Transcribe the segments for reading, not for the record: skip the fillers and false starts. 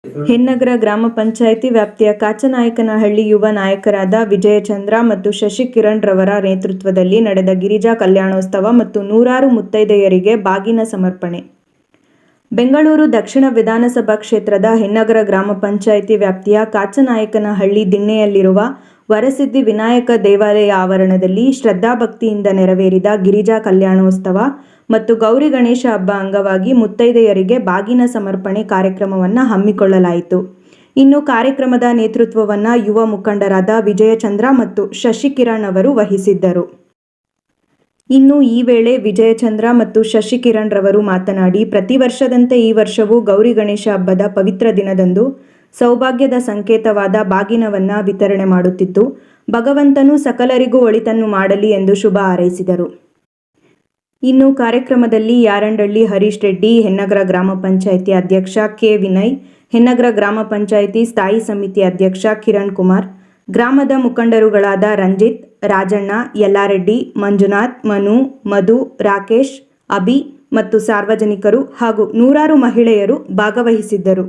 ಹೆನ್ನಗರ ಗ್ರಾಮ ಪಂಚಾಯಿತಿ ವ್ಯಾಪ್ತಿಯ ಕಾಚನಾಯಕನಹಳ್ಳಿ ಯುವ ನಾಯಕರಾದ ವಿಜಯಚಂದ್ರ ಮತ್ತು ಶಶಿಕಿರಣ್ ರವರ ನೇತೃತ್ವದಲ್ಲಿ ನಡೆದ ಗಿರಿಜಾ ಕಲ್ಯಾಣೋತ್ಸವ ಮತ್ತು ನೂರಾರು ಮುತ್ತೈದೆಯರಿಗೆ ಬಾಗಿನ ಸಮರ್ಪಣೆ. ಬೆಂಗಳೂರು ದಕ್ಷಿಣ ವಿಧಾನಸಭಾ ಕ್ಷೇತ್ರದ ಹೆನ್ನಗರ ಗ್ರಾಮ ಪಂಚಾಯಿತಿ ವ್ಯಾಪ್ತಿಯ ಕಾಚನಾಯಕನಹಳ್ಳಿ ದಿಣ್ಣೆಯಲ್ಲಿರುವ ವರಸಿದ್ಧಿ ವಿನಾಯಕ ದೇವಾಲಯ ಆವರಣದಲ್ಲಿ ಶ್ರದ್ಧಾಭಕ್ತಿಯಿಂದ ನೆರವೇರಿದ ಗಿರಿಜಾ ಕಲ್ಯಾಣೋತ್ಸವ ಮತ್ತು ಗೌರಿ ಗಣೇಶ ಹಬ್ಬ ಅಂಗವಾಗಿ ಮುತ್ತೈದೆಯರಿಗೆ ಬಾಗಿನ ಸಮರ್ಪಣೆ ಕಾರ್ಯಕ್ರಮವನ್ನು ಹಮ್ಮಿಕೊಳ್ಳಲಾಯಿತು. ಇನ್ನು ಕಾರ್ಯಕ್ರಮದ ನೇತೃತ್ವವನ್ನು ಯುವ ಮುಖಂಡರಾದ ವಿಜಯಚಂದ್ರ ಮತ್ತು ಶಶಿಕಿರಣ್ ಅವರು ವಹಿಸಿದ್ದರು. ಇನ್ನು ಈ ವೇಳೆ ವಿಜಯಚಂದ್ರ ಮತ್ತು ಶಶಿಕಿರಣ್ ರವರು ಮಾತನಾಡಿ, ಪ್ರತಿ ವರ್ಷದಂತೆ ಈ ವರ್ಷವೂ ಗೌರಿ ಗಣೇಶ ಹಬ್ಬದ ಪವಿತ್ರ ದಿನದಂದು ಸೌಭಾಗ್ಯದ ಸಂಕೇತವಾದ ಬಾಗಿನವನ್ನು ವಿತರಣೆ ಮಾಡುತ್ತಿದ್ದು, ಭಗವಂತನು ಸಕಲರಿಗೂ ಒಳಿತನ್ನು ಮಾಡಲಿ ಎಂದು ಶುಭ ಹಾರೈಸಿದರು. ಇನ್ನು ಕಾರ್ಯಕ್ರಮದಲ್ಲಿ ಯಾರಂಡಳ್ಳಿ ಹರೀಶ್ ರೆಡ್ಡಿ, ಹೆನ್ನಗರ ಗ್ರಾಮ ಪಂಚಾಯಿತಿ ಅಧ್ಯಕ್ಷ ಕೆ ವಿನಯ್, ಹೆನ್ನಗರ ಗ್ರಾಮ ಪಂಚಾಯಿತಿ ಸ್ಥಾಯಿ ಸಮಿತಿ ಅಧ್ಯಕ್ಷ ಕಿರಣ್ ಕುಮಾರ್, ಗ್ರಾಮದ ಮುಖಂಡರುಗಳಾದ ರಂಜಿತ್, ರಾಜಣ್ಣ, ಯಲ್ಲಾರೆಡ್ಡಿ, ಮಂಜುನಾಥ್, ಮನು, ಮಧು, ರಾಕೇಶ್, ಅಭಿ ಮತ್ತು ಸಾರ್ವಜನಿಕರು ಹಾಗೂ ನೂರಾರು ಮಹಿಳೆಯರು ಭಾಗವಹಿಸಿದ್ದರು.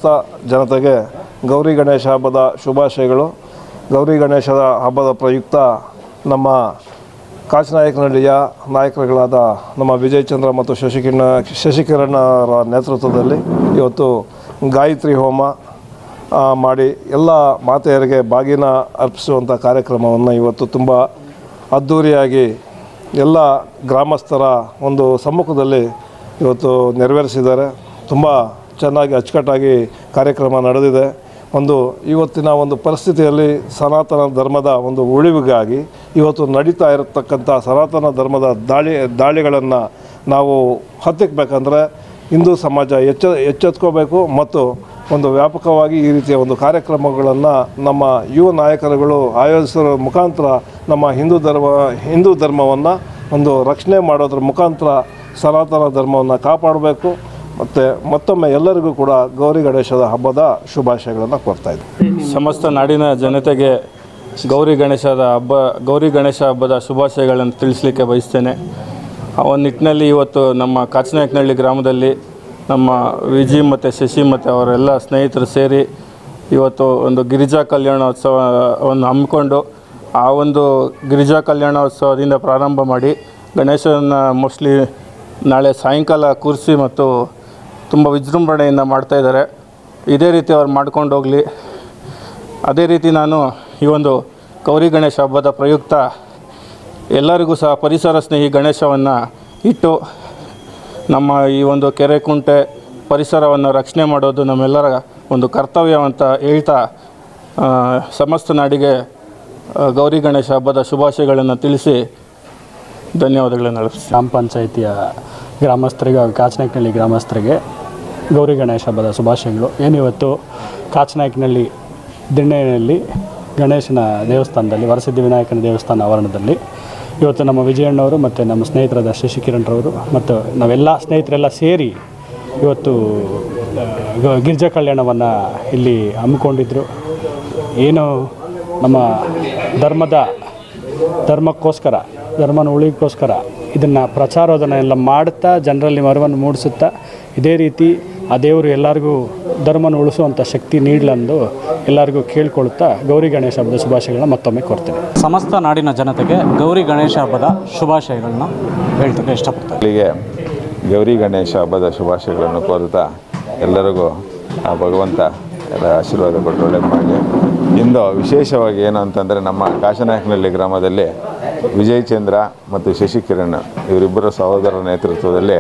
ಸಮಸ್ತ ಜನತೆಗೆ ಗೌರಿ ಗಣೇಶ ಹಬ್ಬದ ಶುಭಾಶಯಗಳು. ಗೌರಿ ಗಣೇಶದ ಹಬ್ಬದ ಪ್ರಯುಕ್ತ ನಮ್ಮ ಕಾಚನಾಯಕನಹಳ್ಳಿಯ ನಾಯಕರುಗಳಾದ ನಮ್ಮ ವಿಜಯಚಂದ್ರ ಮತ್ತು ಶಶಿಕಿರಣರ ನೇತೃತ್ವದಲ್ಲಿ ಇವತ್ತು ಗಾಯತ್ರಿ ಹೋಮ ಮಾಡಿ ಎಲ್ಲ ಮಾತೆಯರಿಗೆ ಬಾಗಿನ ಅರ್ಪಿಸುವಂಥ ಕಾರ್ಯಕ್ರಮವನ್ನು ಇವತ್ತು ತುಂಬ ಅದ್ಧೂರಿಯಾಗಿ ಎಲ್ಲ ಗ್ರಾಮಸ್ಥರ ಒಂದು ಸಮ್ಮುಖದಲ್ಲಿ ಇವತ್ತು ನೆರವೇರಿಸಿದ್ದಾರೆ. ತುಂಬ ಚೆನ್ನಾಗಿ ಅಚ್ಚುಕಟ್ಟಾಗಿ ಕಾರ್ಯಕ್ರಮ ನಡೆದಿದೆ. ಇವತ್ತಿನ ಒಂದು ಪರಿಸ್ಥಿತಿಯಲ್ಲಿ ಸನಾತನ ಧರ್ಮದ ಒಂದು ಉಳಿವಿಗಾಗಿ ಇವತ್ತು ನಡೀತಾ ಇರತಕ್ಕಂಥ ಸನಾತನ ಧರ್ಮದ ದಾಳಿಗಳನ್ನು ನಾವು ಹತ್ತಿಕ್ಕಬೇಕಂದ್ರೆ ಹಿಂದೂ ಸಮಾಜ ಎಚ್ಚೆತ್ಕೋಬೇಕು ಮತ್ತು ಒಂದು ವ್ಯಾಪಕವಾಗಿ ಈ ರೀತಿಯ ಒಂದು ಕಾರ್ಯಕ್ರಮಗಳನ್ನು ನಮ್ಮ ಯುವ ನಾಯಕರುಗಳು ಆಯೋಜಿಸೋ ಮುಖಾಂತರ ನಮ್ಮ ಹಿಂದೂ ಧರ್ಮವನ್ನು ಒಂದು ರಕ್ಷಣೆ ಮಾಡೋದ್ರ ಮುಖಾಂತರ ಸನಾತನ ಧರ್ಮವನ್ನು ಕಾಪಾಡಬೇಕು. ಮತ್ತು ಮತ್ತೊಮ್ಮೆ ಎಲ್ಲರಿಗೂ ಕೂಡ ಗೌರಿ ಗಣೇಶದ ಹಬ್ಬದ ಶುಭಾಶಯಗಳನ್ನು ಕೋರ್ತಾಯಿದ್ದೆ. ಸಮಸ್ತ ನಾಡಿನ ಜನತೆಗೆ ಗೌರಿ ಗಣೇಶ ಹಬ್ಬದ ಶುಭಾಶಯಗಳನ್ನು ತಿಳಿಸಲಿಕ್ಕೆ ಬಯಸ್ತೇನೆ. ಆ ಒಂದು ನಿಟ್ಟಿನಲ್ಲಿ ಇವತ್ತು ನಮ್ಮ ಕಾಚನಾಯಕನಹಳ್ಳಿ ಗ್ರಾಮದಲ್ಲಿ ನಮ್ಮ ವಿಜಿ ಮತ್ತು ಶಶಿ ಮತ್ತು ಅವರೆಲ್ಲ ಸ್ನೇಹಿತರು ಸೇರಿ ಇವತ್ತು ಒಂದು ಗಿರಿಜಾ ಕಲ್ಯಾಣೋತ್ಸವವನ್ನು ಹಮ್ಮಿಕೊಂಡು ಆ ಒಂದು ಗಿರಿಜಾ ಕಲ್ಯಾಣೋತ್ಸವದಿಂದ ಪ್ರಾರಂಭ ಮಾಡಿ ಗಣೇಶನ ಮೋಸ್ಟ್ಲಿ ನಾಳೆ ಸಾಯಂಕಾಲ ಕೂರಿಸಿ ಮತ್ತು ತುಂಬ ವಿಜೃಂಭಣೆಯಿಂದ ಮಾಡ್ತಾಯಿದ್ದಾರೆ. ಇದೇ ರೀತಿ ಅವ್ರು ಮಾಡ್ಕೊಂಡು ಹೋಗಲಿ. ಅದೇ ರೀತಿ ನಾನು ಈ ಒಂದು ಗೌರಿ ಗಣೇಶ ಹಬ್ಬದ ಪ್ರಯುಕ್ತ ಎಲ್ಲರಿಗೂ ಸಹ ಪರಿಸರ ಸ್ನೇಹಿ ಗಣೇಶವನ್ನು ಇಟ್ಟು ನಮ್ಮ ಈ ಒಂದು ಕೆರೆ ಕುಂಟೆ ಪರಿಸರವನ್ನು ರಕ್ಷಣೆ ಮಾಡೋದು ನಮ್ಮೆಲ್ಲರ ಒಂದು ಕರ್ತವ್ಯ ಅಂತ ಹೇಳ್ತಾ ಸಮಸ್ತ ನಾಡಿಗೆ ಗೌರಿ ಗಣೇಶ ಹಬ್ಬದ ಶುಭಾಶಯಗಳನ್ನು ತಿಳಿಸಿ ಧನ್ಯವಾದಗಳನ್ನು ಅರ್ಪಿಸ್ತೀನಿ. ಗ್ರಾಮ ಪಂಚಾಯಿತಿಯ ಗ್ರಾಮಸ್ಥರಿಗೆ ಹಾಗೂ ಕಾಚನಾಯಕನಹಳ್ಳಿ ಗ್ರಾಮಸ್ಥರಿಗೆ ಗೌರಿ ಗಣೇಶ ಹಬ್ಬದ ಶುಭಾಶಯಗಳು. ಏನಿವತ್ತು ಕಾಚನಾಯಕನಹಳ್ಳಿ ದಿಣ್ಣೆಯಲ್ಲಿ ಗಣೇಶನ ದೇವಸ್ಥಾನದಲ್ಲಿ ವರಸಿದ್ಧಿ ವಿನಾಯಕನ ದೇವಸ್ಥಾನ ಆವರಣದಲ್ಲಿ ಇವತ್ತು ನಮ್ಮ ವಿಜಯಣ್ಣವರು ಮತ್ತು ನಮ್ಮ ಸ್ನೇಹಿತರಾದ ಶಶಿಕಿರಣರವರು ಮತ್ತು ನಾವೆಲ್ಲ ಸ್ನೇಹಿತರೆಲ್ಲ ಸೇರಿ ಇವತ್ತು ಗಿರಿಜಾ ಕಲ್ಯಾಣವನ್ನು ಇಲ್ಲಿ ಹಮ್ಮಿಕೊಂಡಿದ್ದರು. ಏನು ನಮ್ಮ ಧರ್ಮಕ್ಕೋಸ್ಕರ ಧರ್ಮನ ಉಳಿಗೋಸ್ಕರ ಇದನ್ನು ಪ್ರಚಾರೋದನ ಎಲ್ಲ ಮಾಡುತ್ತಾ ಜನರಲ್ಲಿ ಮರವನ್ನು ಮೂಡಿಸುತ್ತಾ ಇದೇ ರೀತಿ ಆ ದೇವರು ಎಲ್ಲರಿಗೂ ಧರ್ಮನ ಉಳಿಸುವಂಥ ಶಕ್ತಿ ನೀಡಲೆಂದು ಎಲ್ಲರಿಗೂ ಕೇಳ್ಕೊಳ್ತಾ ಗೌರಿ ಗಣೇಶ ಹಬ್ಬದ ಶುಭಾಶಯಗಳನ್ನ ಮತ್ತೊಮ್ಮೆ ಕೊಡ್ತೇನೆ. ಸಮಸ್ತ ನಾಡಿನ ಜನತೆಗೆ ಗೌರಿ ಗಣೇಶ ಹಬ್ಬದ ಶುಭಾಶಯಗಳನ್ನ ಹೇಳ್ತಕ್ಕೆ ಇಷ್ಟಪಡ್ತಾರೆ. ಇಲ್ಲಿಗೆ ಗೌರಿ ಗಣೇಶ ಹಬ್ಬದ ಶುಭಾಶಯಗಳನ್ನು ಕೋರುತ್ತಾ ಎಲ್ಲರಿಗೂ ಆ ಭಗವಂತ ಎಲ್ಲ ಆಶೀರ್ವಾದ ಕೊಟ್ಟು ಒಳ್ಳೇದು ಮಾಡಲಿ. ಇಂದು ವಿಶೇಷವಾಗಿ ಏನು ಅಂತಂದರೆ ನಮ್ಮ ಕಾಚನಾಯಕನಹಳ್ಳಿ ಗ್ರಾಮದಲ್ಲಿ ವಿಜಯಚಂದ್ರ ಮತ್ತು ಶಶಿಕಿರಣ್ ಇವರಿಬ್ಬರ ಸಹೋದರರ ನೇತೃತ್ವದಲ್ಲಿ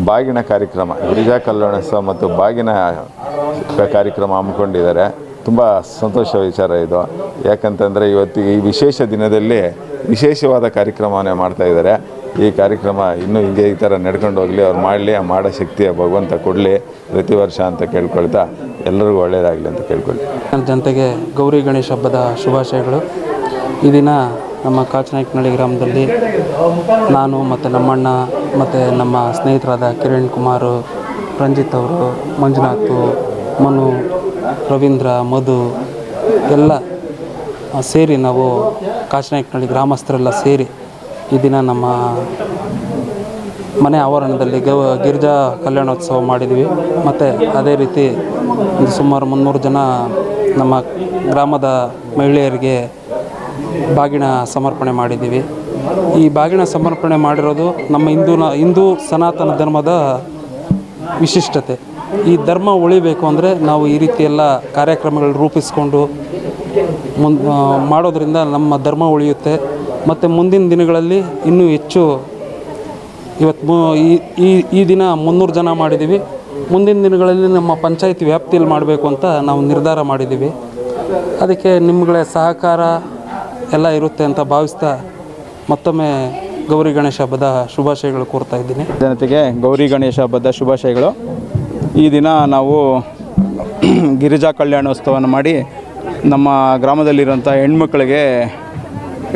ಬಾಗಿನ ಕಾರ್ಯಕ್ರಮ ಗಿರಿಜಾ ಕಲ್ಯಾಣೋತ್ಸವ ಮತ್ತು ಬಾಗಿನ ಕಾರ್ಯಕ್ರಮ ಹಮ್ಮಿಕೊಂಡಿದ್ದಾರೆ. ತುಂಬ ಸಂತೋಷ ವಿಚಾರ ಇದು. ಯಾಕಂತಂದರೆ ಇವತ್ತು ಈ ವಿಶೇಷ ದಿನದಲ್ಲಿ ವಿಶೇಷವಾದ ಕಾರ್ಯಕ್ರಮವನ್ನೇ ಮಾಡ್ತಾಯಿದ್ದಾರೆ. ಈ ಕಾರ್ಯಕ್ರಮ ಇನ್ನೂ ಹೀಗೆ ಈ ಥರ ನಡ್ಕೊಂಡು ಹೋಗಲಿ, ಅವ್ರು ಮಾಡಲಿ, ಆ ಮಾಡೋ ಶಕ್ತಿಯ ಭಗವಂತ ಕೊಡಲಿ ಪ್ರತಿ ವರ್ಷ ಅಂತ ಕೇಳ್ಕೊಳ್ತಾ ಎಲ್ಲರಿಗೂ ಒಳ್ಳೆಯದಾಗಲಿ ಅಂತ ಕೇಳ್ಕೊಳ್ತೀನಿ. ಜನತೆಗೆ ಗೌರಿ ಗಣೇಶ ಹಬ್ಬದ ಶುಭಾಶಯಗಳು. ಈ ದಿನ ನಮ್ಮ ಕಾಚನಾಯಕನಹಳ್ಳಿ ಗ್ರಾಮದಲ್ಲಿ ನಾನು ಮತ್ತು ನಮ್ಮಣ್ಣ ಮತ್ತು ನಮ್ಮ ಸ್ನೇಹಿತರಾದ ಕಿರಣ್ ಕುಮಾರ್, ರಂಜಿತ್ ಅವರು, ಮಂಜುನಾಥ್, ಮನು, ರವೀಂದ್ರ, ಮಧು ಎಲ್ಲ ಸೇರಿ ನಾವು ಕಾಚನಾಯಕನಹಳ್ಳಿ ಗ್ರಾಮಸ್ಥರೆಲ್ಲ ಸೇರಿ ಈ ದಿನ ನಮ್ಮ ಮನೆ ಆವರಣದಲ್ಲಿ ಗಿರಿಜಾ ಕಲ್ಯಾಣೋತ್ಸವ ಮಾಡಿದ್ವಿ. ಮತ್ತು ಅದೇ ರೀತಿ ಸುಮಾರು 300 ಜನ ನಮ್ಮ ಗ್ರಾಮದ ಮಹಿಳೆಯರಿಗೆ ಬಾಗಿನ ಸಮರ್ಪಣೆ ಮಾಡಿದ್ದೀವಿ. ಈ ಬಾಗಿನ ಸಮರ್ಪಣೆ ಮಾಡಿರೋದು ನಮ್ಮ ಹಿಂದೂ ಸನಾತನ ಧರ್ಮದ ವಿಶಿಷ್ಟತೆ. ಈ ಧರ್ಮ ಉಳಿಬೇಕು ಅಂದರೆ ನಾವು ಈ ರೀತಿ ಎಲ್ಲ ಕಾರ್ಯಕ್ರಮಗಳು ರೂಪಿಸ್ಕೊಂಡು ಮಾಡೋದ್ರಿಂದ ನಮ್ಮ ಧರ್ಮ ಉಳಿಯುತ್ತೆ. ಮತ್ತು ಮುಂದಿನ ದಿನಗಳಲ್ಲಿ ಇನ್ನೂ ಹೆಚ್ಚು ಇವತ್ತು ಈ ದಿನ 300 ಜನ ಮಾಡಿದ್ದೀವಿ. ಮುಂದಿನ ದಿನಗಳಲ್ಲಿ ನಮ್ಮ ಪಂಚಾಯತಿ ವ್ಯಾಪ್ತಿಯಲ್ಲಿ ಮಾಡಬೇಕು ಅಂತ ನಾವು ನಿರ್ಧಾರ ಮಾಡಿದ್ದೀವಿ. ಅದಕ್ಕೆ ನಿಮ್ಮಗಳ ಸಹಕಾರ ಎಲ್ಲ ಇರುತ್ತೆ ಅಂತ ಭಾವಿಸ್ತಾ ಮತ್ತೊಮ್ಮೆ ಗೌರಿ ಗಣೇಶ ಹಬ್ಬದ ಶುಭಾಶಯಗಳು ಕೋರ್ತಾ ಇದ್ದೀನಿ. ಜನತೆಗೆ ಗೌರಿ ಗಣೇಶ ಹಬ್ಬದ ಶುಭಾಶಯಗಳು. ಈ ದಿನ ನಾವು ಗಿರಿಜಾ ಕಲ್ಯಾಣೋತ್ಸವವನ್ನು ಮಾಡಿ ನಮ್ಮ ಗ್ರಾಮದಲ್ಲಿರುವಂಥ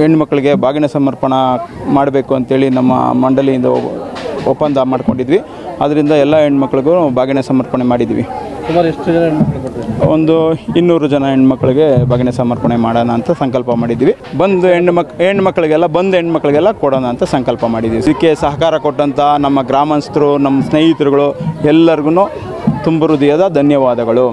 ಹೆಣ್ಮಕ್ಳಿಗೆ ಬಾಗಿನ ಸಮರ್ಪಣೆ ಮಾಡಬೇಕು ಅಂತೇಳಿ ನಮ್ಮ ಮಂಡಳಿಯಿಂದ ಒಪ್ಪಂದ ಮಾಡ್ಕೊಂಡಿದ್ವಿ. ಅದರಿಂದ ಎಲ್ಲ ಹೆಣ್ಮಕ್ಳಿಗೂ ಬಾಗಿನ ಸಮರ್ಪಣೆ ಮಾಡಿದ್ವಿ. ಸುಮಾರು ಎಷ್ಟು ಜನ ಹೆಣ್ಮಕ್ಳು ಕೊಟ್ಟರು? ಒಂದು 200 ಜನ ಹೆಣ್ಮಕ್ಳಿಗೆ ಬಾಗಿನ ಸಮರ್ಪಣೆ ಮಾಡೋಣ ಅಂತ ಸಂಕಲ್ಪ ಮಾಡಿದ್ವಿ. ಹೆಣ್ಮಕ್ಳಿಗೆಲ್ಲ ಕೊಡೋಣ ಅಂತ ಸಂಕಲ್ಪ ಮಾಡಿದ್ವಿ. ಇದಕ್ಕೆ ಸಹಕಾರ ಕೊಟ್ಟಂಥ ನಮ್ಮ ಗ್ರಾಮಸ್ಥರು, ನಮ್ಮ ಸ್ನೇಹಿತರುಗಳು ಎಲ್ಲರಿಗೂ ತುಂಬ ಹೃದಯದ ಧನ್ಯವಾದಗಳು.